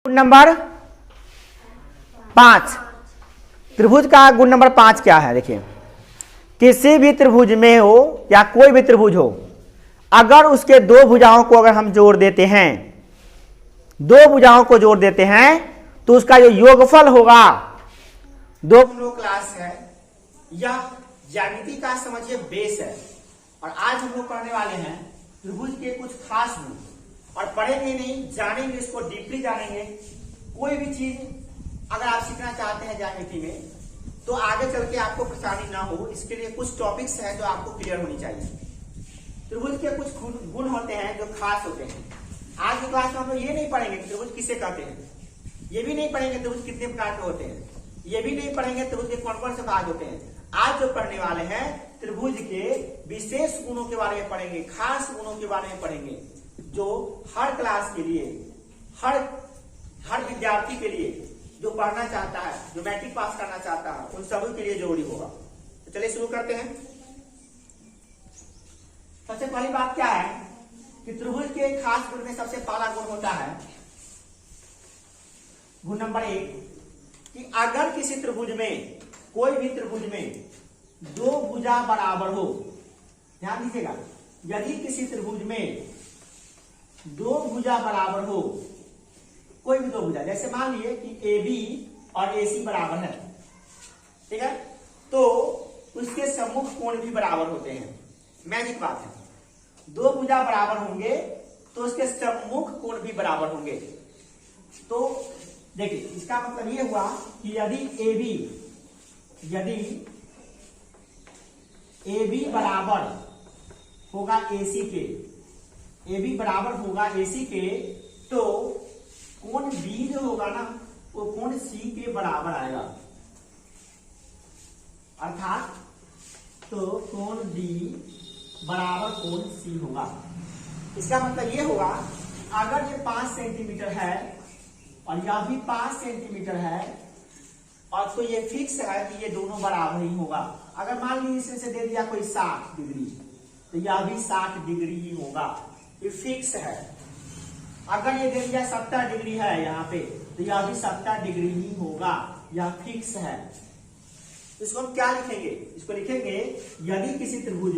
गुण नंबर 5 त्रिभुज का गुण नंबर 5 क्या है? देखिए, किसी भी त्रिभुज में हो या कोई भी त्रिभुज हो, अगर उसके दो भुजाओं को अगर हम जोड़ देते हैं, दो भुजाओं को जोड़ देते हैं तो उसका जो योगफल होगा, दो हम लोग क्लास है या ज्यामिति का समझिए बेस है। और आज हम लोग पढ़ने वाले हैं त्रिभुज के कुछ खास गुण, और पढ़ेंगे नहीं, जानेंगे, इसको डीपली जानेंगे। कोई भी चीज अगर आप सीखना चाहते हैं ज्यामिति में तो आगे चल के आपको परेशानी ना हो, इसके लिए कुछ टॉपिक्स हैं जो आपको क्लियर होनी चाहिए। त्रिभुज के कुछ गुण होते हैं जो खास होते हैं। आज की क्लास में हम लोग ये नहीं पढ़ेंगे कि त्रिभुज किसे कहते हैं, ये भी नहीं पढ़ेंगे त्रिभुज कितने प्रकार के होते हैं, ये भी नहीं पढ़ेंगे त्रिभुज के कौन कौन से भाग होते हैं। आज जो पढ़ने वाले हैं त्रिभुज के विशेष गुणों के बारे में पढ़ेंगे, खास गुणों के बारे में पढ़ेंगे, जो हर क्लास के लिए, हर विद्यार्थी के लिए जो पढ़ना चाहता है, जो मैट्रिक पास करना चाहता है, उन सभी के लिए जरूरी होगा। तो चलिए शुरू करते हैं। सबसे पहली बात क्या है कि त्रिभुज के खास गुण में सबसे पहला गुण होता है, गुण नंबर 1, कि अगर किसी त्रिभुज में, कोई भी त्रिभुज में दो भुजा बराबर हो, ध्यान दीजिएगा, यदि किसी त्रिभुज में दो भुजा बराबर हो, कोई भी दो भुजा, जैसे मान लिए कि AB और AC बराबर है, ठीक है, तो उसके सम्मुख कोण भी बराबर होते हैं। मैजिक बात है, दो भुजा बराबर होंगे तो उसके सम्मुख कोण भी बराबर होंगे। तो देखिए, इसका मतलब ये हुआ कि यदि AB बराबर होगा AC के, AB बराबर होगा AC के, तो कोण B जो होगा ना वो कोण C के बराबर आएगा। अर्थात तो कोण B बराबर कोण C होगा। इसका मतलब ये होगा अगर ये 5 सेंटीमीटर है और यह भी 5 सेंटीमीटर है, और तो ये फिक्स है कि ये दोनों बराबर ही होगा। अगर मान लीजिए इसे दे दिया कोई 60 डिग्री, तो यह भी 60 डिग्री ही होगा, ये फिक्स है। अगर ये दे दिया 70 डिग्री है यहाँ पे, तो यह भी 70 डिग्री ही होगा, यह फिक्स है। इसको हम क्या लिखेंगे? इसको लिखेंगे यदि किसी त्रिभुज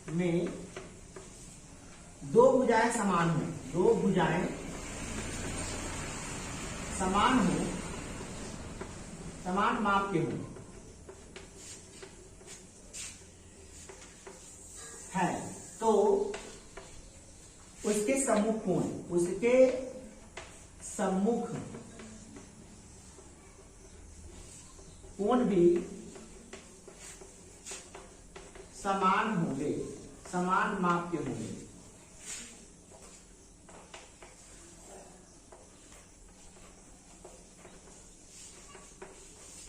में दो भुजाएं समान हो, दो भुजाएं समान हो, समान माप के हो है, तो उसके सम्मुख कोण भी समान होंगे, समान माप के होंगे।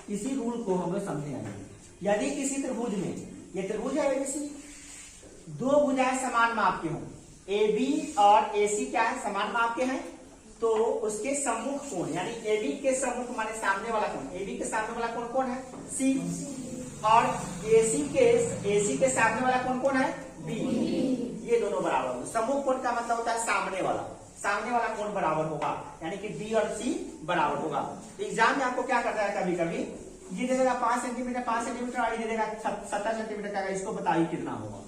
इसी रूल को हम लोग समझेंगे। यदि किसी त्रिभुज में, ये त्रिभुज है ABC, दो भुजाएं समान माप के हों, AB और AC क्या है, समान माप के हैं, तो उसके सम्मुख कोण, यानी AB के सम्मुख माने सामने वाला कोण, AB के सामने वाला कोण कौन है? C, और AC के सामने वाला कोण कौन है? B। ये दोनों बराबर होंगे। सम्मुख कोण का मतलब होता है सामने वाला कोण बराबर होगा, यानी कि B और C बराबर होगा। एग्जाम में आपको क्या करता है, कभी कभी ये दे देगा 5 सेंटीमीटर और ये दे देगा 70 सेंटीमीटर का, इसको बताइए कितना होगा।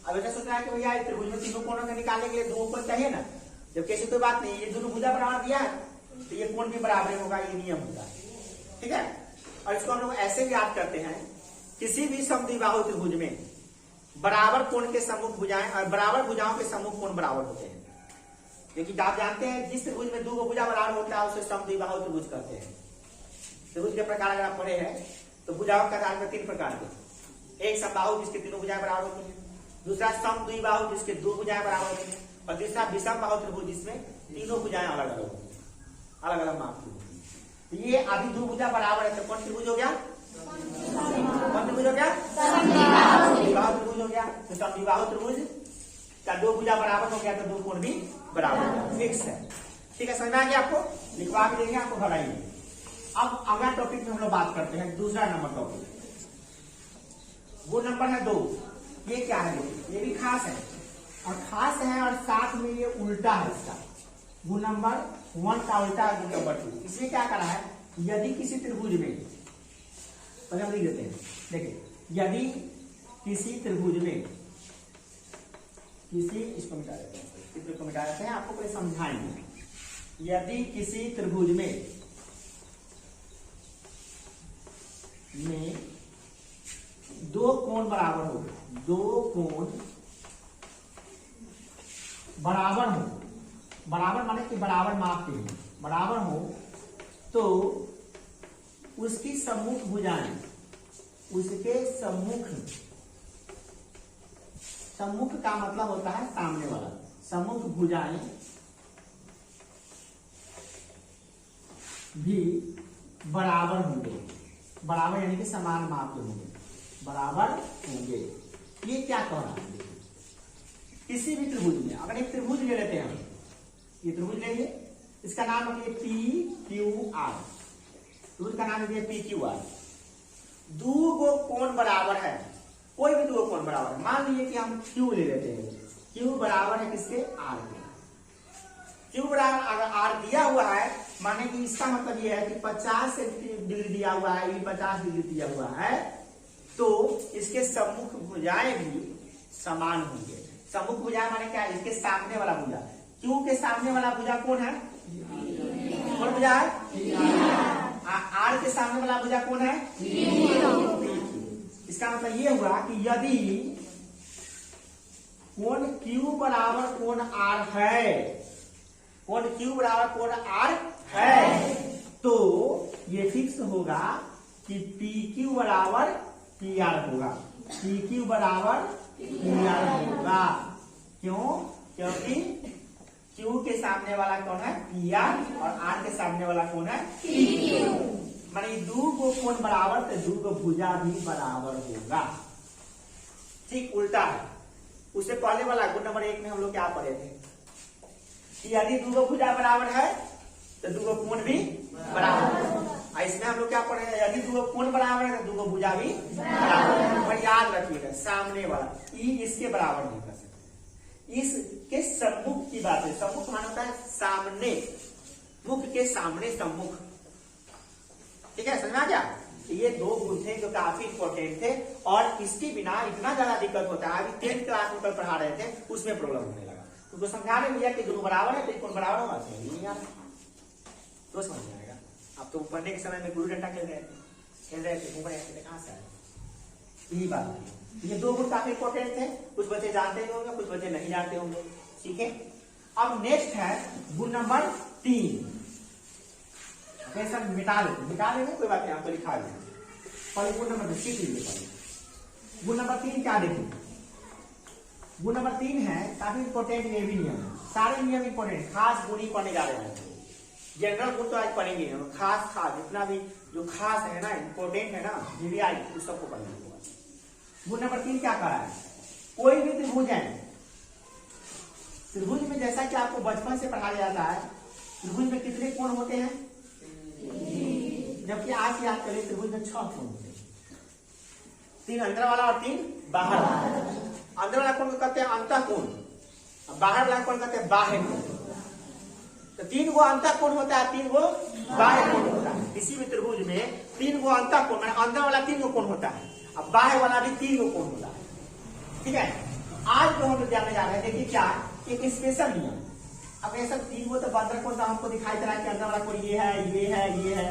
अब ऐसा सोच रहा है कि भैया त्रिभुज में तीनों कोणों को निकालने के लिए दो कोण चाहिए ना, जबकि ऐसी कोई बात नहीं, ये दोनों भुजा बराबर दिया है तो ये कोण भी बराबर होगा, ये नियम होगा, ठीक है। और इसको हम लोग ऐसे भी याद करते हैं, किसी भी समद्विबाहु त्रिभुज में बराबर कोण के सम्मुख भुजाएं और बराबर भुजाओं के सम्मुख कोण बराबर होते हैं। क्योंकि आप जानते हैं जिस त्रिभुज में दो भुजा बराबर होता है उसे समद्विबाहु त्रिभुज कहते हैं। त्रिभुज के प्रकार अगर आप पढ़े हैं तो भुजाओं का आधार में 3 प्रकार के, एक समबाहु जिसके तीनों भुजाएं बराबर होती हैं, दूसरा समद्विबाहु जिसके दो भुजाएं बराबर होती हैं, और तीसरा विषमबाहु त्रिभुज जिसमें तीनों भुजाएं अलग अलग होती हैं, अलग अलग माप की। तो ये अभी दो भुजा बराबर है, तो कौन त्रिभुज हो गया? कौन त्रिभुज हो गया? समद्विबाहु त्रिभुज हो गया। तो समद्विबाहु त्रिभुज का दो भुजा बराबर हो गया तो दो कोण भी बराबर हो गया, फिक्स है। ठीक है, समझ में आ गया आपको? लिखवा के देंगे आपको, घबराइए। अब अगला टॉपिक में हम लोग बात करते हैं, दूसरा नंबर टॉपिक। गुण नंबर है 2। ये क्या है, ये भी खास है और खास है और साथ में ये उल्टा है इसका। गुण नंबर 1 का उल्टा है गुण नंबर 2। इसमें क्या करा है, यदि किसी त्रिभुज में, पहले हम लिख देते हैं, देखिए यदि किसी त्रिभुज में इसको मिटा देते हैं, चित्र को मिटा देते हैं, आपको कोई समझाएंगे। यदि किसी त्रिभुज में दो कोण बराबर हो, दो कोण बराबर हो, बराबर माने कि बराबर माप के हैं, बराबर हो, तो उसकी सम्मुख भुजाएं, उसके सम्मुख का मतलब होता है सामने वाला, सम्मुख भुजाएं भी बराबर होंगे, बराबर यानी कि समान माप के होंगे, बराबर होंगे। ये क्या कह रहा है, किसी भी त्रिभुज में, अगर एक त्रिभुज ले लेते हैं हम, ये त्रिभुज लेंगे, इसका नाम है पी क्यू आर, त्रिभुज का नाम है पी क्यू आर। दो गो कोण बराबर है, कोई भी दो कोण बराबर है, मान लीजिए कि हम क्यू ले लेते हैं, क्यू बराबर है किसके, आर के। क्यू बराबर अगर आर दिया हुआ है, माने कि इसका मतलब यह है कि 50 डिग्री दिया हुआ है, ये 50 डिग्री दिया हुआ है, तो इसके सम्मुख भुजाएं भी समान होंगे। सम्मुख भुजा माने क्या, इसके सामने वाला भुजा, क्यू के सामने वाला भुजा कौन है, कौन भुजा है, आर के सामने वाला भुजा कौन है, इसका मतलब ये हुआ कि यदि कोण क्यू बराबर कोण आर है, कोण क्यू बराबर कोण आर है, तो ये फिक्स होगा कि पी क्यू बराबर पी आर होगा, पी क्यू बराबर पी आर होगा। क्यों, क्योंकि क्यू के सामने वाला कौन है, पी आर, और आर के सामने वाला कौन है, पी क्यू। माने दो को कोण बराबर तो दो को भुजा भी बराबर होगा। ठीक उल्टा है, उससे पहले वाला गुण नंबर 1 में हम लोग क्या पढ़े थे कि यदि दो को भुजा बराबर है तो दो को कोण भी बराबर है। इसमें हम लोग क्या पढ़े हैं, यदि दो को कोण बराबर है तो दो को भुजा भी बराबर है। पर याद रखिएगा, सामने वाला ई इसके बराबर नहीं कर सकते, इसके सम्मुख की बात है। सम्मुख माना होता है सामने, मुख के सामने सम्मुख, ठीक है, समझ में आ गया। ये दो गुण थे जो काफी इंपॉर्टेंट थे और इसके बिना इतना ज्यादा दिक्कत होता है। अभी 10th क्लास में कल पढ़ा रहे थे, उसमें प्रॉब्लम होने लगा, तो समझा रहे भैया कि दोनों बराबर है तो कौन बराबर होगा, नहीं यार तो समझ में आएगा। आप तो पढ़ने के समय में गुरु डंडा खेल रहे थे, ऊपर कहां से आए, यही बात है। ये दो गुण काफी इंपॉर्टेंट थे, कुछ बच्चे जानते होंगे, कुछ बच्चे नहीं जानते होंगे, ठीक है। अब नेक्स्ट है गुण नंबर 3। सब मिटा देंगे कोई बात नहीं, आपको लिखा है पहले गुण नंबर 3। गुण नंबर 3 क्या देखें, गुण नंबर 3 है काफी इंपॉर्टेंट, ये भी नियम है, सारे नियम इंपॉर्टेंट, खास गुण ही पढ़ने जा रहे हैं। जनरल गुण तो आज पढ़ेंगे, खास जितना भी जो खास है ना, इंपॉर्टेंट है ना, ये भी आज उस सबको पढ़ना होगा। गुण नंबर 3 क्या करा है, कोई भी त्रिभुज है, त्रिभुज में जैसा कि आपको बचपन से पढ़ाया जाता है, त्रिभुज में कितने कोण होते हैं, जबकि आज याद करें त्रिभुज में 6 कोण होते हैं, 3 अंदर वाला और 3 बाहर वाला। अंदर वाला कोण को कहते हैं अंतः कोण, बाहर वाला कोण कहते हैं बाह्य कोण। तो 3 गो अंतः कोण होता है, 3 गो बाह्य कोण होता है। किसी भी त्रिभुज में 3 गो अंतः कोण, मैंने अंदर वाला 3 गो कोण होता है, अब बाह्य वाला भी 3 गो कोण होता है, ठीक है। आज जो हम लोग जानने जा रहे हैं, देखिए क्या एक स्पेशल नियम। अब ऐसा 3 गो तो अंदर कोण तो हमको दिखाई दे रहा है कि अंदर वाला कोण ये है, ये है, ये है,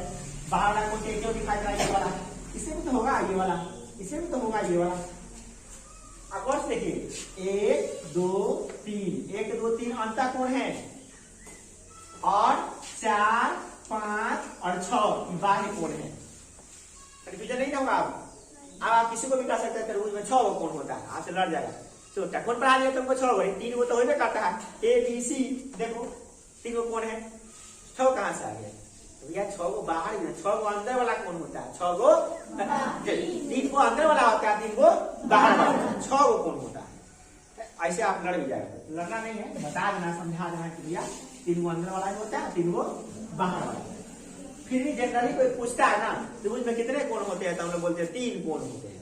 बाहर वाला कोण क्यों दिखाई दे रहा है, ये वाला, इससे भी तो होगा ये वाला, इससे भी तो होगा ये वाला। अब और देखिए 1 2 3, 1 2 3 अंतः कोण है, और 4 5 और 6 बाह्य कोण है। कन्फ्यूजन नहीं होगा। अब आप किसी को भी कह सकते हैं त्रिभुज में 6 कोण होता है, आपसे लड़ जाएगा। तो कोण पढ़ा दिया तुमको 6 गो, 3 गो तो होबे करता है, ए बी सी, देखो 3 गो कोण है, 6 कहां से आ गया, तो भैया 6 गो बाहर, 6 गो अंदर वाला कोण होता है, 6 गो 3 गो अंदर वाला होता है, 3 गो बाहर वाला होता है, 6 गो कोण होता है। ऐसे आप लड़ भी जाएगा, लड़ना नहीं है, बता देना, समझा देना कि भैया 3 गो अंदर वाला होता है, 3 गो बाहर वाला। फिर भी जनरली कोई पूछता है ना त्रिभुज में कितने कोण होते हैं, तो हम लोग बोलते हैं 3 कोण होते हैं।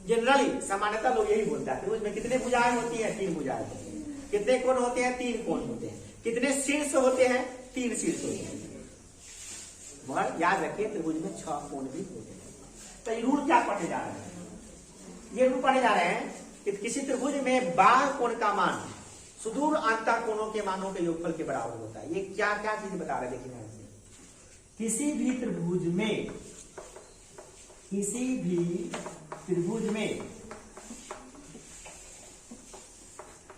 जनरली सामान्यतः लोग यही बोलता है त्रिभुज में कितने भुजाएं होती हैं? 3 भुजाएं होती हैं। कितने कोण होते हैं? 3 कोण होते हैं। कितने शीर्ष होते हैं? 3 शीर्ष होते हैं। मगर याद रखिए त्रिभुज में 6 कोण भी होते हैं। तो ये रूल क्या पढ़ने जा रहे हैं? ये रूल पढ़ने जा रहे हैं कि किसी त्रिभुज में बाह्य कोण का मान सुदूर अंतः कोणों के मानों के योगफल के बराबर होता है। ये क्या क्या चीज बता रहे हैं? देखिए ध्यान से, किसी भी त्रिभुज में बाह्य कोण का मान सुदूर अंतः कोणों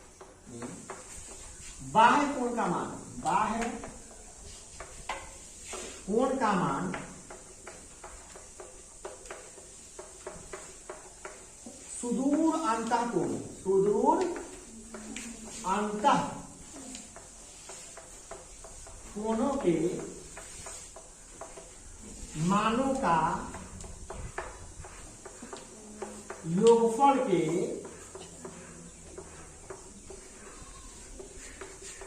के मानों का योगफल के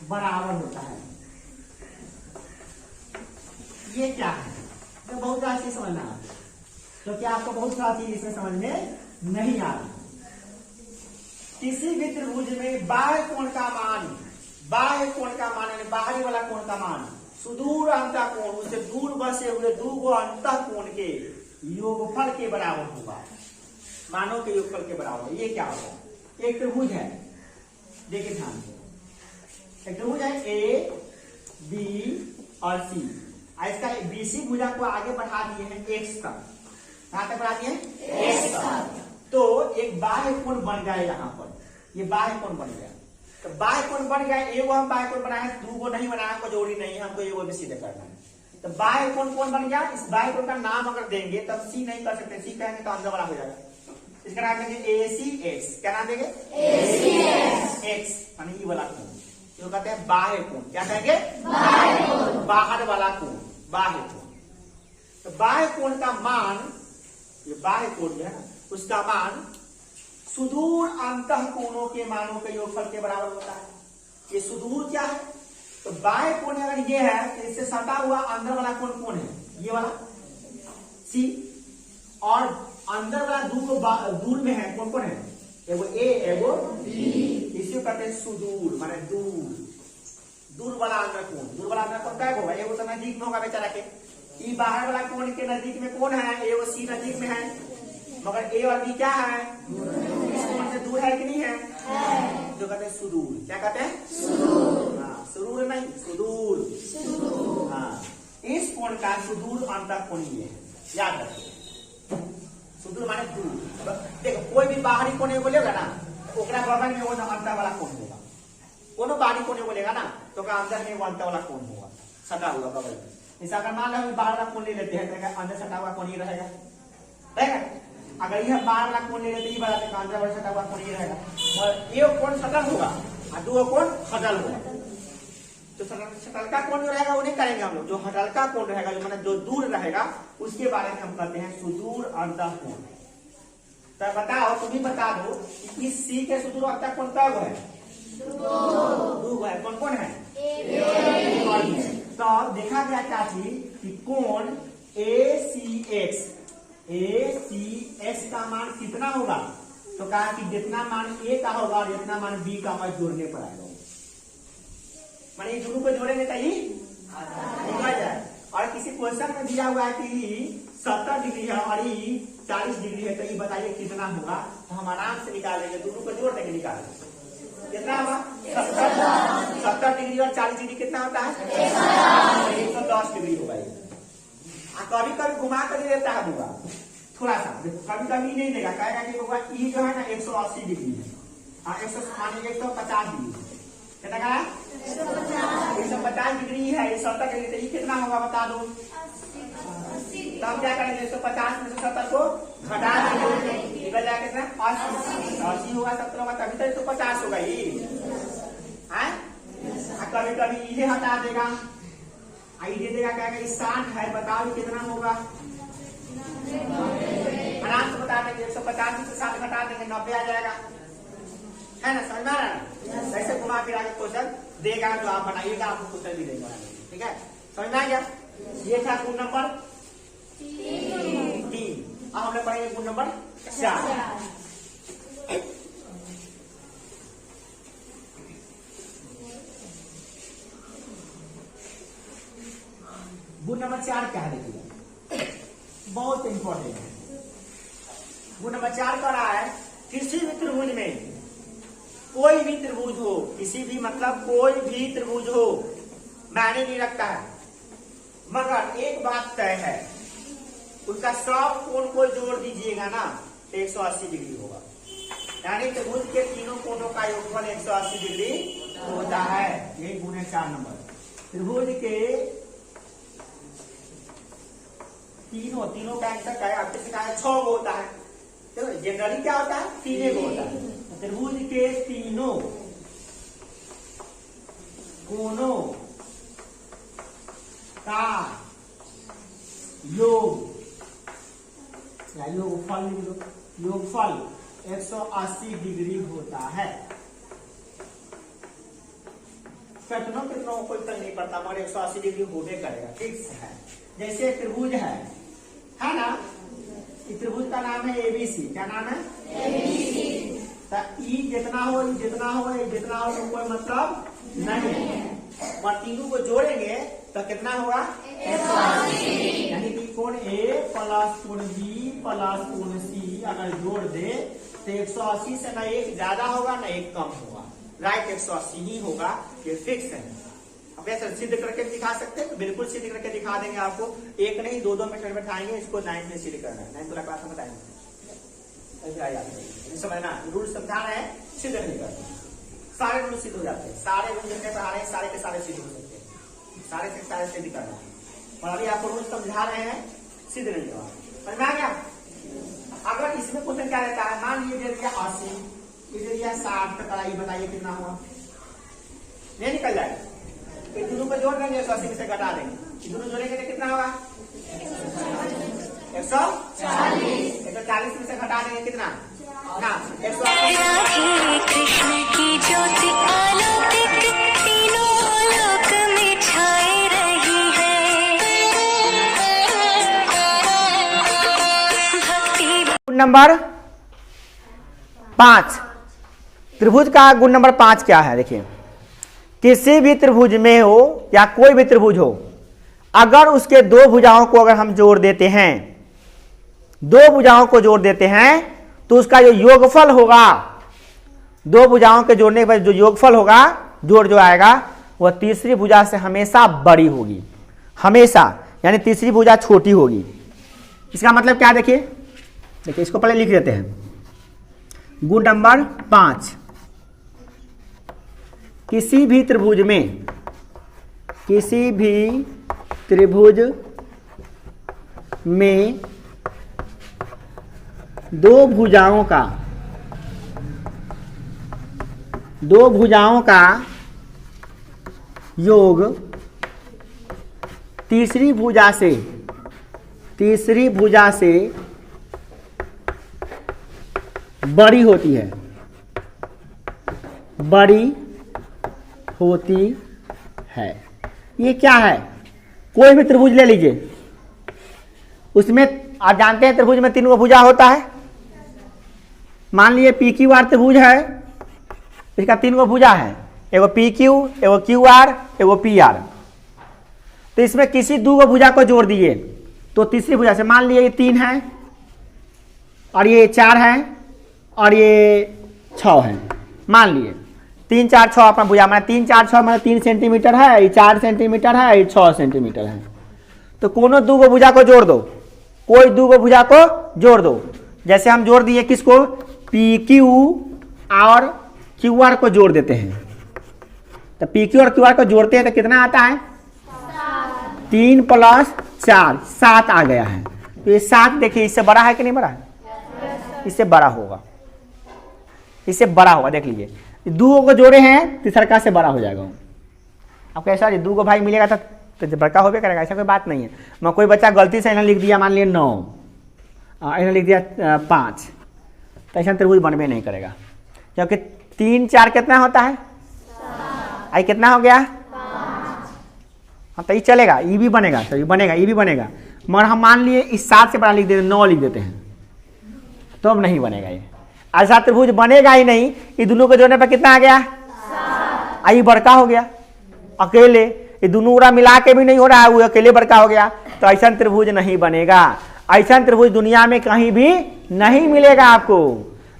बराबर होता है। ये क्या है? तो बहुत सारा चीज समझना है, क्योंकि आपको बहुत सारा चीज इसमें समझ में नहीं आ रही। किसी भी त्रिभुज में बाह्य कोण का मान यानी बाहरी वाला कोण का मान सुदूर अंतः कोण, उससे दूर बसे हुए 2 अंतः कोण के योगफल के बराबर होगा। मानों के योगफल के बराबर। ये क्या होगा? एक त्रिभुज है, देखिए ध्यान से, एक त्रिभुज है ए बी और सी। इसका बीसी भुजा को आगे बढ़ा दिए हैं एक्स तक। कहां तक बढ़ा दिए हैं? एक्स तक। तो एक बाह्य कोण बन गया यहाँ पर, ये बाह्य कोण बन गया। तो बाह्य कोण बन गया, एगो हम बाह्य कोण बनाए, 2 नहीं बनाया, हमको जरूरी नहीं है, हमको एगो भी सीधे करना है। तो बाह्य कोण कौन बन गया? इस बाह्य कोण का नाम अगर देंगे तब सी नहीं कर सकते, सी कहेंगे तो अंदर वाला हो जाएगा। इसका नाम देंगे AC क्या नाम देंगे? AC यानी ये वाला कोण, जो कहते हैं बाह्य कोण। क्या कहेंगे? बाहर वाला कोण, बाह्य कोण। तो बाह्य कोण का मान, ये बाह्य कोण जो है ना, उसका मान सुदूर अंतः कोणों के मानों के योगफल के बराबर होता है। ये सुदूर क्या है? तो बाह्य कोण अगर ये है तो इससे सटा हुआ अंदर वाला कोण कौन है? ये वाला सी। और अंदर वाला दूर में है, कौन कौन है? एगो ए एगो बी। इसी कहते हैं सुदूर, माने दूर वाला अंदर कोण। दूर वाला अंदर कोण क्या होगा? एगो तो नजदीक में होगा बेचारा के। ई बाहर वाला कोण के नजदीक में कौन है? एगो सी नजदीक में है, मगर ए और बी क्या है? इस कोण से दूर है कि नहीं है? जो कहते हैं सुदूर। क्या कहते हैं? सुदूर। हाँ, सुदूर नहीं, सुदूर। हाँ, इस कोण का सुदूर अंतः कोण ये है, याद रखिए। सुदूर माने दूर। देखो कोई भी बाहरी कोण बोलेगा ना, ओकरा बगल में वो अंतर वाला कोण होगा। कोनो बाहरी कोण बोलेगा ना तो अंदर में वो अंतर वाला कोण होगा, सटा हुआ बगल में। जैसे अगर मान लो बाहर वाला कोण ले लेते हैं तो अंदर सटा हुआ कोण ही रहेगा। अगर यह बाहर वाला कोण ले लेते ही बड़ा तो अंदर वाला सटा हुआ कोण ही रहेगा। और ये कोण सटल होगा और 2 कोण हटल होगा। तो सटलका कोण जो रहेगा वो नहीं करेंगे हम लोग। जो हटलका कोण रहेगा, जो मतलब जो दूर रहेगा, उसके बारे में हम कहते हैं सुदूर अंतः कोण। तो बताओ, तुम ही बता दो कि इस सी के सुदूर अंतः कोण क्या है? 2 है। कौन कौन है? तो देखा गया क्या चीज कि कोण ACX का मान कितना होगा? तो कहा कि जितना मान A का होगा और जितना मान B का होगा जोड़ने पर आएगा। माने ये दोनों को जोड़ेंगे तो ही आ जाए। और किसी क्वेश्चन में दिया हुआ है कि 70 डिग्री है और ये 40 डिग्री है, तो ये बताइए कितना होगा? तो हम आराम से निकालेंगे, दोनों को जोड़ देंगे, निकालेंगे। कितना होगा? 70 डिग्री और 40 डिग्री कितना होता है? 110 डिग्री होगा। कभी कभी घुमा कर दे देता है होगा थोड़ा सा, कभी कभी नहीं देगा, कहेगा कि होगा ई जो है ना 180 डिग्री है, 150 डिग्री। कितना कहा? 150 डिग्री है, 70 डिग्री। तो ये कितना होगा बता दो? तब क्या करेंगे? 150 में से 70 को घटा देंगे, निकल जाएगा कितना? 80 होगा, 70 होगा, तभी तो 150 होगा ये। कभी कभी ये हटा देगा, आइडिया देगा, कहेगा 60 है, बताओ कितना होगा? आराम से बता देंगे। 150 में से 60 घटा देंगे, 90 आ जाएगा। है ना? समझ में आ रहा है? वैसे घुमा फिरा के क्वेश्चन देगा, जो आप बनाइएगा आपको क्वेश्चन भी देगा। ठीक है, समझ में आ गया? ये था रूल नंबर 3। अब हम लोग पढ़ेंगे गुण नंबर 4। गुण नंबर 4 क्या है देखिए, बहुत इंपॉर्टेंट है। गुण नंबर 4 कह रहा है किसी भी त्रिभुज में, कोई भी त्रिभुज हो, किसी भी मतलब कोई भी त्रिभुज हो, मायने नहीं रखता है, मगर एक बात तय है, उनका सब कोण को जोड़ दीजिएगा ना तो 180 डिग्री होगा। यानी त्रिभुज के तीनों कोणों का योगफल 180 डिग्री होता है। यही गुण है 4 नंबर। त्रिभुज के तीनों का आंसर क्या है, आपके सिखाया 6 को होता है, तो जनरली क्या होता है 3 को होता है। त्रिभुज के तीनों कोणों का योगफल 180 डिग्री होता है। कितनों को कोई फर्क नहीं पड़ता, मगर 180 डिग्री होने करेगा, फिक्स है। जैसे त्रिभुज है ना, इस त्रिभुज का नाम है एबीसी। क्या नाम है? एबीसी। तो ई जितना हो तो कोई मतलब नहीं है, और तीनों को जोड़ेंगे तो कितना होगा 180। यानी कि कोण ए प्लस कोण बी प्लस कोण सी अगर जोड़ दे तो 180 से ना एक ज्यादा होगा ना एक कम होगा, राइट 180 ही होगा, ये फिक्स है। अब ऐसा सिद्ध करके दिखा सकते हैं, तो बिल्कुल सिद्ध करके दिखा देंगे आपको, एक नहीं 2 मेथड में उठाएंगे, इसको 9 में सिद्ध करना है, 9 क्लास में बताएंगे। समझना, रूल समझा रहे हैं, सिद्ध नहीं करते, सारे रूल सिद्ध हो जाते हैं, सारे रूल जितने पढ़ा रहे हैं सारे के सारे सिद्ध हो सकते हैं, सारे से सारे सिद्ध करना है। और अभी आपको रूल समझा रहे हैं, सिद्ध नहीं होगा, समझ में आ गया? अगर इसमें क्वेश्चन क्या रहता है, मान लीजिए 80, इधर 60 तक आई, बताइए कितना हुआ, नहीं निकल जाएगा, दोनों को जोड़ देंगे 180 से घटा देंगे, दोनों जोड़ेंगे तो कितना होगा 140 में से घटा देंगे कितना ना 180। कृष्ण की ज्योति अलौकिक तीनों लोक में छाई रही है। गुण नंबर 5, त्रिभुज का गुण नंबर 5 क्या है देखिए, किसी भी त्रिभुज में हो या कोई भी त्रिभुज हो, अगर उसके 2 भुजाओं को अगर हम जोड़ देते हैं, 2 भुजाओं को जोड़ देते हैं, तो उसका जो योगफल होगा, 2 भुजाओं के जोड़ने के बाद जो योगफल होगा, जोड़ जो आएगा वह तीसरी भुजा से हमेशा बड़ी होगी, हमेशा, यानी तीसरी भुजा छोटी होगी। इसका मतलब क्या देखिए इसको पहले लिख देते हैं। गुण नंबर 5, किसी भी त्रिभुज में 2 भुजाओं का योग तीसरी भुजा से बड़ी होती है, ये क्या है, कोई भी त्रिभुज ले लीजिए, उसमें आप जानते हैं त्रिभुज में 3 भुजा होता है। मान लीजिए पी क्यू आर त्रिभुज है, इसका 3 भुजा है, एगो पी क्यू, एगो क्यू आर, एगो पी आर। तो इसमें किसी 2 भुजा को जोड़ दिए तो तीसरी भुजा से, मान लीजिए ये 3 है और ये 4 है और ये 6 है, मान लिए 3 4 6 अपना भुजा, मैंने 3 4 6 मैंने 3 सेंटीमीटर है, ये 4 सेंटीमीटर है, ये 6 सेंटीमीटर है। तो कोनो 2 भुजा को जोड़ दो, कोई 2 भुजा को जोड़ दो, जैसे हम जोड़ दिए किसको, पी क्यू और क्यू आर को जोड़ देते हैं। तो पी क्यू और क्यू आर को जोड़ते हैं तो कितना आता है 3 + 4 7 आ गया है। तो ये 7 देखिए इससे बड़ा है कि नहीं बड़ा है, इससे बड़ा होगा, इससे बड़ा होगा, देख लीजिए 2 को जोड़े हैं तीसरा से बड़ा हो जाएगा। अब कैसा 2 भाई मिलेगा तो बड़का होबे करेगा, ऐसा कोई बात नहीं है। मैं कोई बच्चा गलती से लिख दिया, मान लिया 9, इन्हें लिख दिया 5, तो ऐसा त्रिभुज बनबे नहीं करेगा, क्योंकि 3 4 कितना होता है, आई कितना हो गया 5। हाँ तो ये चलेगा, ये भी बनेगा, तो ये बनेगा, ये भी बनेगा, मगर हम मान लिए इस 7 से बड़ा लिख देते हैं, 9 लिख देते हैं, तो अब नहीं बनेगा ये, ऐसा त्रिभुज बनेगा ही नहीं। ये दोनों को जोड़ने पर कितना आ गया? 7। ये बड़का हो गया अकेले, ये दोनों उड़ा मिला के भी नहीं हो रहा है, वो अकेले बड़का हो गया। तो ऐसा त्रिभुज नहीं बनेगा। ऐसा त्रिभुज दुनिया में कहीं भी नहीं मिलेगा आपको।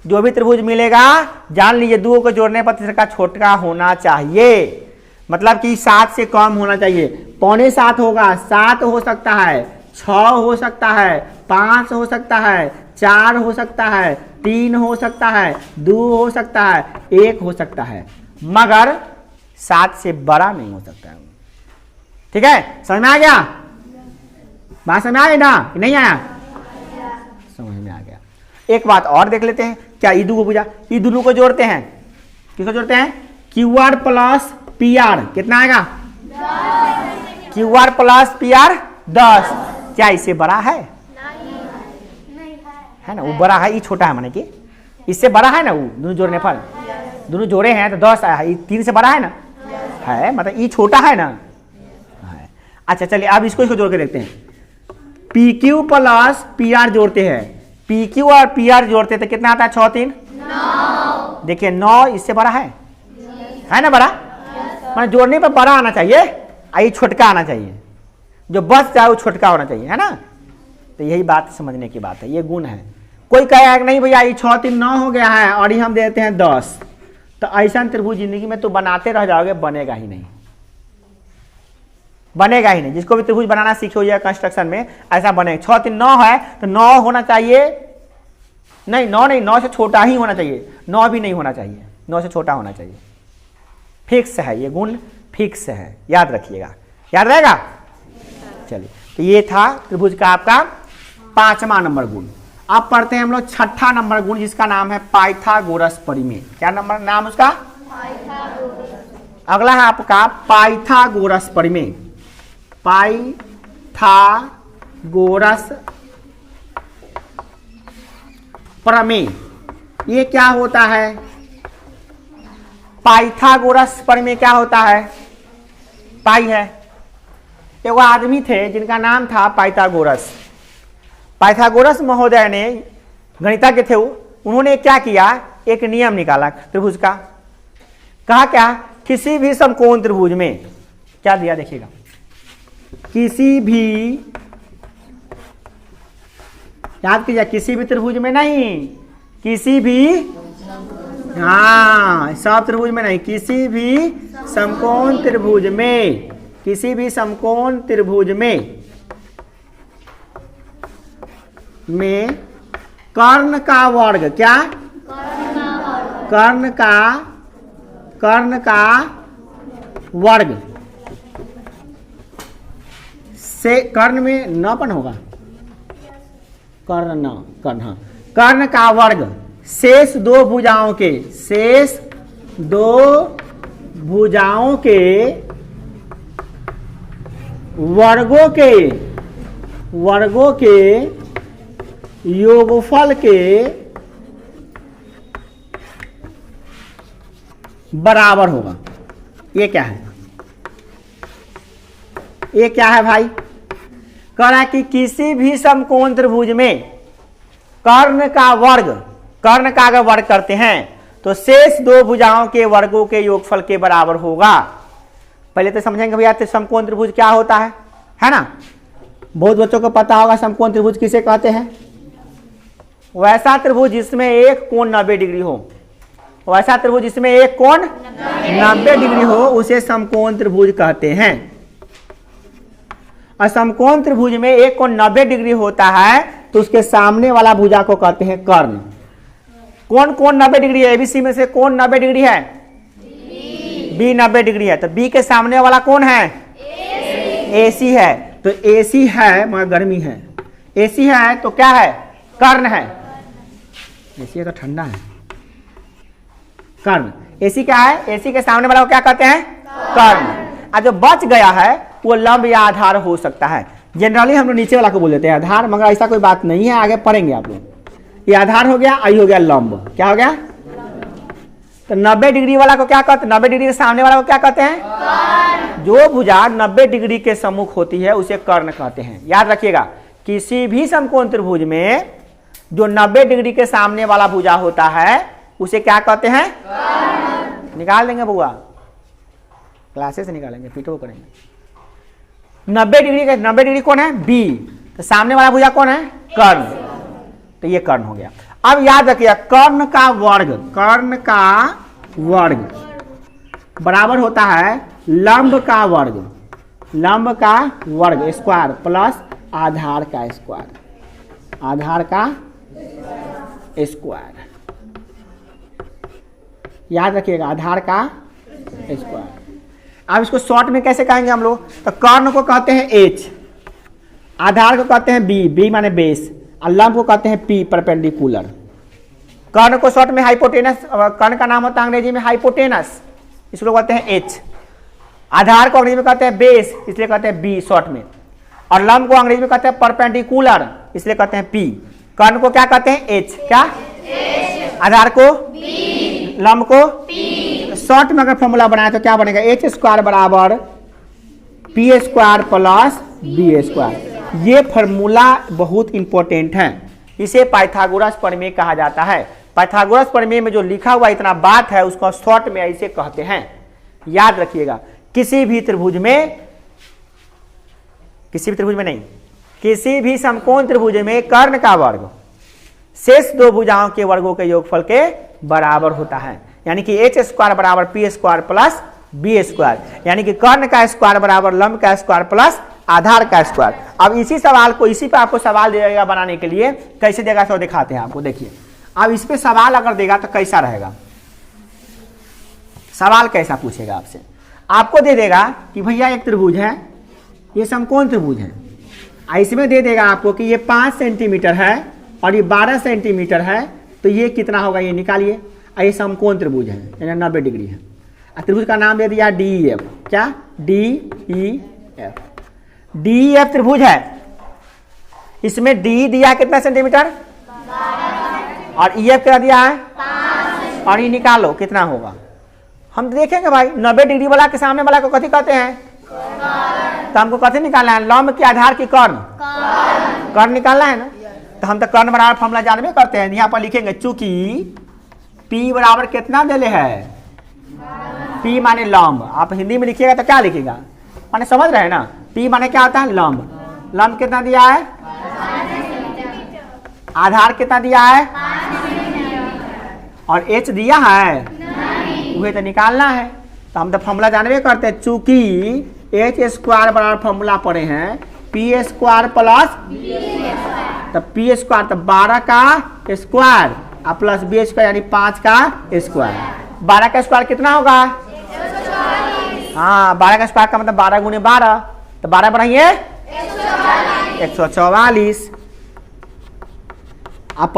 जो भी त्रिभुज मिलेगा जान लीजिए दो को जोड़ने पर तीसरा का छोटा होना चाहिए, मतलब कि 7 से कम होना चाहिए। 6.25 होगा, 7 हो सकता है, 6 हो सकता है, 5 हो सकता है, 4 हो सकता है, 3 हो सकता है, 2 हो सकता है, 1 हो सकता है, मगर 7 से बड़ा नहीं हो सकता है। ठीक है, समझ में आ गया? बात समझ में आ गई ना? नहीं आया? समझ में आ गया। एक बात और देख लेते हैं, क्या ईदू को पूछा, ये दोनों को जोड़ते हैं, किसको जोड़ते हैं? QR प्लस PR कितना आएगा? 10। QR plus PR 10। क्या इससे बड़ा है? नहीं है ना, वो बड़ा है, ये छोटा है, माने कि इससे बड़ा है ना, वो दोनों जोड़ने पर दोनों जोड़े हैं तो 10 आया, ये 3 से बड़ा है ना, है, मतलब ये छोटा है ना, है। अच्छा चलिए अब इसको जोड़ के देखते हैं। PQ प्लस PR जोड़ते हैं, PQ और PR जोड़ते हैं तो कितना आता है? 6 3 9। देखिए 9 इससे बड़ा है ना, बड़ा, मतलब जोड़ने पर बड़ा आना चाहिए, ये छोटका आना चाहिए, जो बच जाए वो छोटका होना चाहिए, है ना। तो यही बात समझने की बात है, ये गुण है। कोई कहेगा कि नहीं भैया ये 6 3 9 हो गया है और ये हम देते हैं 10, तो ऐसा त्रिभुज जिंदगी में तो बनाते रह जाओगे, बनेगा ही नहीं, बनेगा ही नहीं। जिसको भी त्रिभुज बनाना सीखे या कंस्ट्रक्शन में ऐसा बनेगा। 6 3 9 है तो 9 होना चाहिए, नहीं 9 नहीं, 9 से छोटा ही होना चाहिए, 9 भी नहीं होना चाहिए, 9 से छोटा होना चाहिए। फिक्स है ये गुण, फिक्स है, याद रखिएगा, याद रहेगा। चलिए तो ये था त्रिभुज का आपका 5वां नंबर गुण। अब पढ़ते हैं हम लोग 6ठा नंबर गुण, जिसका नाम है पाइथागोरस परिमेय। क्या नंबर नाम उसका? अगला है आपका पाइथागोरस परिमेय। पाइथागोरस प्रमेय ये क्या होता है? पाइथागोरस प्रमेय क्या होता है? पाई है, एक आदमी थे जिनका नाम था पाइथागोरस। पाइथागोरस महोदय ने गणितज्ञ थे, उन्होंने क्या किया, एक नियम निकाला त्रिभुज का। कहा क्या? किसी भी समकोण त्रिभुज में क्या दिया देखिएगा, किसी भी, याद कीजिए, किसी भी त्रिभुज में नहीं, किसी भी, हाँ सब त्रिभुज में नहीं, किसी भी समकोण त्रिभुज में, किसी भी समकोण त्रिभुज में कर्ण का वर्ग, क्या? कर्ण का वर्ग से, कर्ण में नपन होगा, कर्ण हाँ, कर्ण का वर्ग शेष दो भुजाओं के, शेष दो भुजाओं के वर्गों के योगफल के बराबर होगा। ये क्या है? ये क्या है भाई? कह रहा है कि किसी भी समकोण त्रिभुज में कर्ण का अगर वर्ग करते हैं तो शेष दो भुजाओं के वर्गों के योगफल के बराबर होगा। पहले तो समझेंगे भैया समकोण त्रिभुज क्या होता है ना। बहुत बच्चों को पता होगा समकोण त्रिभुज किसे कहते हैं। वैसा त्रिभुज जिसमें एक कोण 90 डिग्री हो, वैसा त्रिभुज जिसमें एक कोण 90 डिग्री हो उसे समकोण त्रिभुज कहते हैं। और समकोण त्रिभुज में एक कोण 90 डिग्री होता है तो उसके सामने वाला भुजा को कहते हैं कर्ण। कौन कौन 90 डिग्री है? एबीसी में से कौन 90 डिग्री है? बी 90 डिग्री है। तो बी के सामने वाला कौन है? एसी है। तो एसी है मगर गर्मी है, एसी है तो क्या है? कर्ण है। एसी है तो ठंडा है, कर्ण। एसी क्या है? एसी के सामने वाला को क्या कहते हैं? कर्ण। और जो बच गया है वो लंब या आधार हो सकता है। जनरली हम लोग नीचे वाला को बोल देते हैं आधार, मगर ऐसा कोई बात नहीं है, आगे पढ़ेंगे आप लोग। ये आधार हो गया, आई हो गया लंब। क्या हो गया? तो 90 डिग्री वाला को क्या कहते हैं? 90 डिग्री के सामने वाला को क्या कहते हैं? कर्ण। जो भुजा 90 डिग्री के सम्मुख होती है उसे कर्ण कहते हैं। याद रखिएगा, किसी भी समकोण त्रिभुज में जो 90 डिग्री के सामने वाला भुजा होता है उसे क्या कहते हैं? निकाल देंगे बुआ, क्लासेस से निकालेंगे, पीटो करेंगे। 90 डिग्री कौन है? बी। तो सामने वाला भुजा कौन है? कर्ण। तो ये कर्ण हो गया। अब याद रखिए कर्ण का वर्ग बराबर होता है लंब का वर्ग स्क्वायर प्लस आधार का स्क्वायर। याद रखिएगा आधार का स्क्वायर। अब इसको शॉर्ट में कैसे कहेंगे हम लोग? तो कर्ण को कहते हैं एच, आधार को कहते हैं बी माने बेस, और लंब को कहते हैं पी परपेंडिकुलर। कर्ण को शॉर्ट में हाइपोटेनस, कर्ण का नाम होता है अंग्रेजी में हाइपोटेनस, इसको कहते हैं एच। आधार को अंग्रेजी में कहते हैं बेस, इसलिए कहते हैं बी शॉर्ट में, और लंब को अंग्रेजी में कहते हैं परपेंडिकुलर, इसलिए कहते हैं पी। कर्ण को क्या कहते हैं? एच। क्या? आधार को बी, लंब को पी। शॉर्ट में अगर फॉर्मूला बनाए तो क्या बनेगा? एच स्क्वायर बराबर P square plus B square. ये फॉर्मूला बहुत इंपॉर्टेंट है, इसे पाइथागोरस प्रमेय कहा जाता है। पाइथागोरस प्रमेय में जो लिखा हुआ इतना बात है उसको शॉर्ट में ऐसे कहते हैं। याद रखिएगा किसी भी त्रिभुज में नहीं, किसी भी समकोण त्रिभुज में कर्ण का वर्ग शेष दो भुजाओं के वर्गों के योगफल के बराबर होता है। यानी कि एच स्क्वायर बराबर P square plus B square, यानी कि कर्ण का स्क्वायर बराबर लंब का स्क्वायर प्लस आधार का स्क्वायर। अब इसी सवाल को, इसी पे आपको सवाल देगा बनाने के लिए, कैसे देगा तो दिखाते हैं आपको। देखिए अब इस पे सवाल अगर देगा तो कैसा रहेगा, सवाल कैसा पूछेगा आपसे? आपको दे देगा कि भैया एक त्रिभुज है, ये समकोण त्रिभुज है, इसमें दे देगा आपको कि ये 5 सेंटीमीटर है और ये 12 सेंटीमीटर है, तो ये कितना होगा ये निकालिए। ये समकोण त्रिभुज है, यानी 90 डिग्री है। त्रिभुज का नाम दे दिया DEF। क्या? DEF। DEF त्रिभुज है, इसमें D दिया कितना सेंटीमीटर और EF क्या दिया है 5, और ये निकालो कितना होगा। हम देखेंगे भाई 90 डिग्री वाला के सामने वाला को कथी कहते हैं? तो हमको कथी निकालना है? लंब के आधार की कर्ण निकालना है ना। तो हम तो कर्ण बराबर फॉर्मूला जानबे करते हैं। यहाँ पर लिखेंगे चूंकि P बराबर कितना देले है? P माने लंब। आप हिंदी में लिखिएगा तो क्या लिखिएगा? माने समझ रहे हैं ना, P माने क्या होता है? लंब। लंब कितना दिया है? आधार कितना दिया है? और H दिया है? वही तो निकालना है। तो हम तो फॉर्मूला जानबे करते हैं, चूंकि एच स्क्वायर बराबर फॉर्मूला पढ़े हैं पी स्क्वायर प्लस, तो पी स्क्वायर तो 12 का स्क्वायर और प्लस बी स्क्वायर यानी 5 का स्क्वायर। 12 का स्क्वायर कितना होगा? हाँ 12 का स्क्वायर का मतलब 12 गुने 12, तो 12 बढ़ाइए 144। अब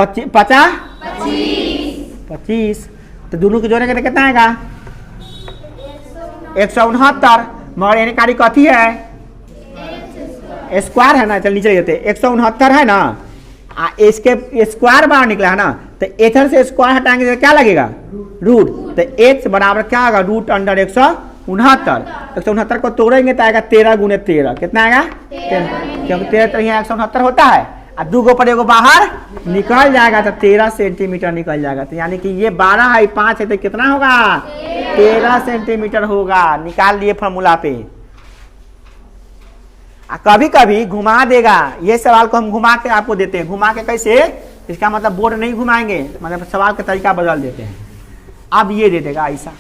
25, तो दोनों के जोड़ने के कितना आएगा? 169। मगर यानी कारी कथी है? स्क्वायर है ना। चल नीचे लेते 169 है ना, इसके स्क्वायर बाहर निकला है ना, तो इधर से स्क्वायर हटाएंगे तो क्या लगेगा? रूट। तो h बराबर क्या होगा? Root under 169। 169 को तोड़ेंगे तो आएगा 13 गुने 13। कितना आएगा? 13, क्योंकि 13 तो यहाँ 169 होता है, और 2 गो पर एगो बाहर निकल जाएगा तो 13 सेंटीमीटर निकल जाएगा। तो यानी कि ये 12 है 5 है तो कितना होगा? 13 सेंटीमीटर होगा। निकाल लिए फॉर्मूला पे। कभी कभी घुमा देगा, ये सवाल को हम घुमा के आपको देते हैं। घुमा के कैसे? इसका मतलब बोर्ड नहीं घुमाएंगे, मतलब सवाल का तरीका बदल देते हैं। अब ये दे देगा ऐसा,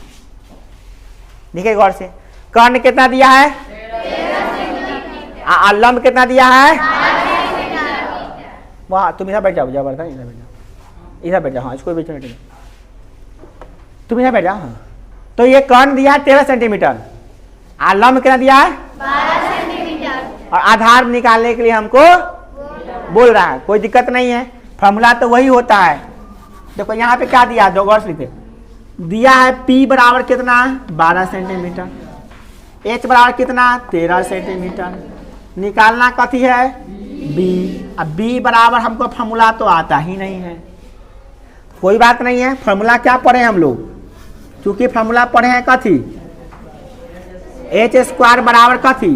देखिए गौर से, कर्ण कितना दिया है? लंब कितना दिया है? वहाँ तुम इधर बैठ जाओ, जबरदस्त इधर बैठ जाओ, इधर बैठ जाओ। हाँ इसको बीच में बैठ, तुम इधर बैठ जाओ। हाँ तो ये कर्ण दिया है 13 सेंटीमीटर, लंब कितना दिया है? 12 सेंटीमीटर, और आधार निकालने के लिए हमको बोल रहा है। कोई दिक्कत नहीं है, फॉर्मूला तो वही होता है। देखो यहाँ पे क्या दिया, दो गौर से लिखे, दिया है P बराबर कितना? 12 सेंटीमीटर। H बराबर कितना? 13 सेंटीमीटर। निकालना कथी है? B। अब B बराबर हमको फॉर्मूला तो आता ही नहीं है। कोई बात नहीं है, फॉर्मूला क्या पढ़े हम लोग? चूंकि फॉर्मूला पढ़े हैं कथी? H स्क्वायर बराबर कथी?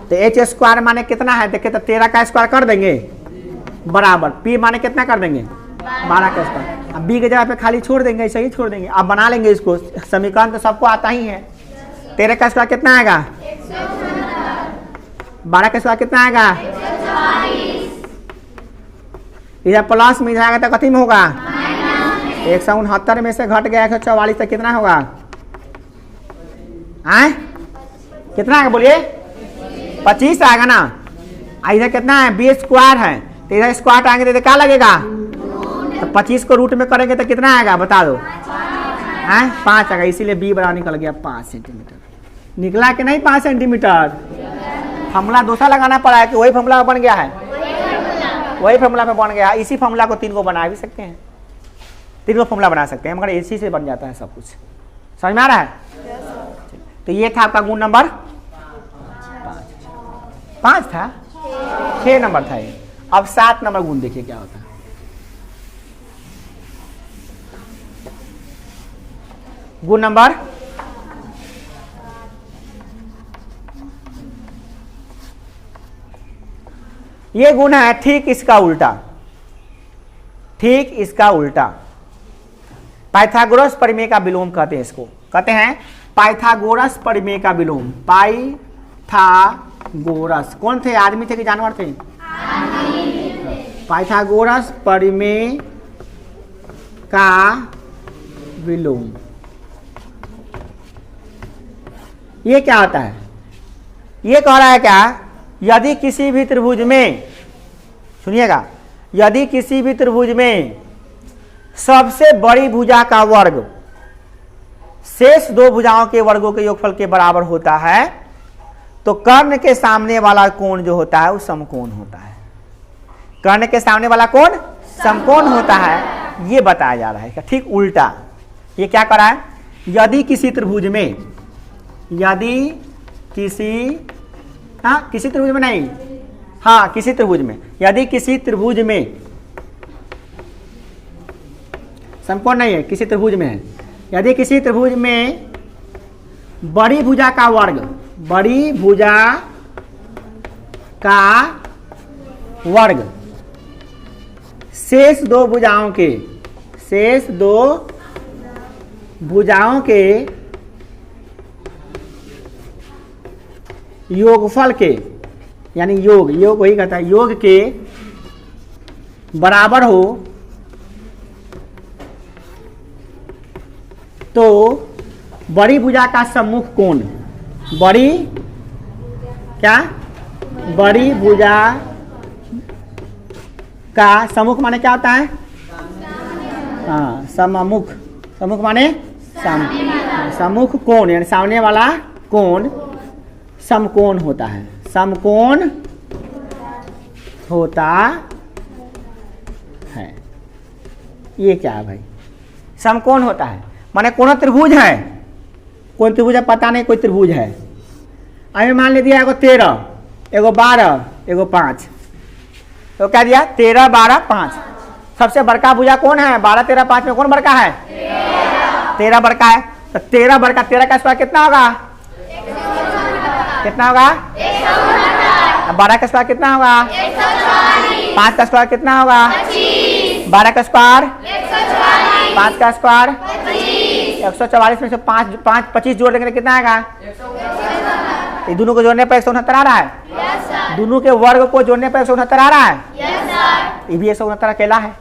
तो एच स्क्वायर माने कितना है, देखिए तो 13 का स्क्वायर कर देंगे बराबर पी माने कितना कर देंगे 12 का स्क्वायर। अब बी के जगह पे खाली छोड़ देंगे, ऐसे ही छोड़ देंगे। अब बना लेंगे इसको, समीकरण तो सबको आता ही है। 13 का स्क्वायर कितना आएगा 12 का स्क्वायर कितना आएगा इधर प्लस में जाएगा तो कथी में होगा 169 में से घट गया 144 तो कितना होगा आए कितना आएगा बोलिए 25 आएगा ना। इधर कितना है बी स्क्वायर है तो इधर स्क्वायर आएंगे तो क्या लगेगा तो 25 को रूट में करेंगे तो कितना आएगा बता दो 5 आएगा। इसीलिए बी बराबर निकल गया 5 सेंटीमीटर। निकला कि नहीं 5 सेंटीमीटर। फॉर्मूला दूसरा लगाना पड़ा है कि वही फॉर्मूला बन गया है वही फॉर्मूला में बन गया। इसी फॉर्मूला को 3 को बना भी सकते हैं, 3 को फॉर्मूला बना सकते हैं मगर इसी से बन जाता है सब कुछ। समझ में आ रहा है। तो ये था आपका गुण नंबर 5 था 6 नंबर था ये। अब 7 नंबर गुण देखिए क्या होता है। गुण नंबर ये गुण है ठीक इसका उल्टा, ठीक इसका उल्टा। पाइथागोरस परिमेय का विलोम कहते हैं इसको, कहते हैं पाइथागोरस परिमेय का विलोम। पाइथागोरस कौन थे, आदमी थे कि जानवर थे? पाइथागोरस परिमेय का विलोम। ये क्या होता है, ये कह रहा है क्या, यदि किसी भी त्रिभुज में, सुनिएगा, यदि किसी भी त्रिभुज में सबसे बड़ी भुजा का वर्ग शेष 2 भुजाओं के वर्गों के योगफल के बराबर होता है तो कर्ण के सामने वाला कोण जो होता है वो समकोण होता है। कर्ण के सामने वाला कोण समकोण होता है, ये बताया जा रहा है। ठीक उल्टा ये क्या कर रहा है, यदि किसी त्रिभुज में, यदि किसी किसी त्रिभुज में नहीं, हाँ किसी त्रिभुज में, यदि किसी त्रिभुज में, समकोण नहीं है, किसी त्रिभुज में है, यदि किसी त्रिभुज में बड़ी भुजा का वर्ग, बड़ी भुजा का वर्ग शेष 2 भुजाओं के, शेष 2 भुजाओं के योगफल के, यानी योग वही कहता है, योग के बराबर हो तो बड़ी भुजा का सम्मुख कोण, बड़ी क्या, बड़ी भुजा का सम्मुख माने क्या होता है, हाँ सम्मुख, सम्मुख माने सम्मुख कोण यानी सामने वाला कोण समकोण होता है, समकोण होता है। ये क्या है भाई, समकोण होता है माने कौन त्रिभुज है, कौन त्रिभुज है पता नहीं, कोई त्रिभुज है। अभी मान ले दिया एगो 13, एगो 12, एगो 5, तो क्या दिया 13, 12, 5। सबसे बड़का भुजा कौन है, 12, 13, 5 में कौन बड़का है, 13 बड़का है। तो 13 बड़का, 13 का स्क्वायर कितना होगा, कितना होगा 12 का स्क्वायर कितना होगा 5 का स्क्वायर कितना होगा 12 का स्क्वायर 5 का स्क्वायर 144 में से 5 25 जोड़ देंगे कितना आएगा, ये दोनों को जोड़ने पर 169 आ रहा है, दोनों के वर्ग को जोड़ने पर 169 आ रहा है, ये भी 169 अकेला है,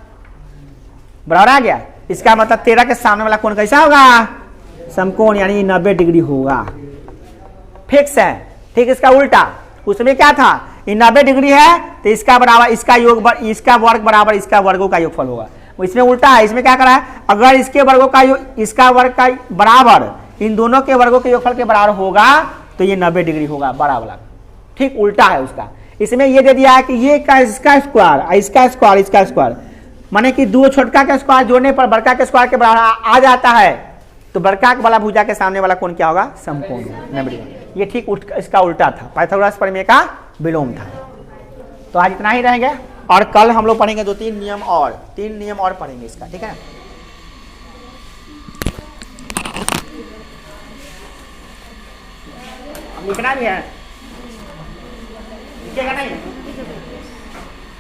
बराबर आ गया। इसका मतलब 13 के सामने वाला कोण कैसा होगा, समकोण यानी 90 डिग्री होगा, फिक्स है। ठीक इसका उल्टा, उसमें क्या था, ये 90 डिग्री है तो इसका बराबर इसका योग, इसका वर्ग बराबर इसका वर्गों का योगफल होगा। इसमें उल्टा है, इसमें क्या करा है, अगर इसके वर्गों का इसका वर्ग का बराबर इन दोनों के वर्गों के योगफल के बराबर होगा तो ये 90 डिग्री होगा बराबर। ठीक उल्टा है उसका। इसमें ये दे दिया है कि ये का इसका स्क्वायर, इसका स्क्वायर, इसका स्क्वायर, माने कि 2 छोटका के स्क्वायर जोड़ने पर बड़का के स्क्वायर के बराबर आ जाता है, तो बड़का वाला भुजा के सामने वाला कोण क्या होगा, समकोण होगा। ये ठीक इसका उल्टा था, पाइथागोरस प्रमेय का विलोम था। तो आज इतना ही रहेंगे और कल हम लोग पढ़ेंगे 2-3 नियम और 3 नियम और पढ़ेंगे इसका, ठीक है। अब लिखना भी है। लिखिएगा नहीं,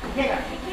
लिखिएगा।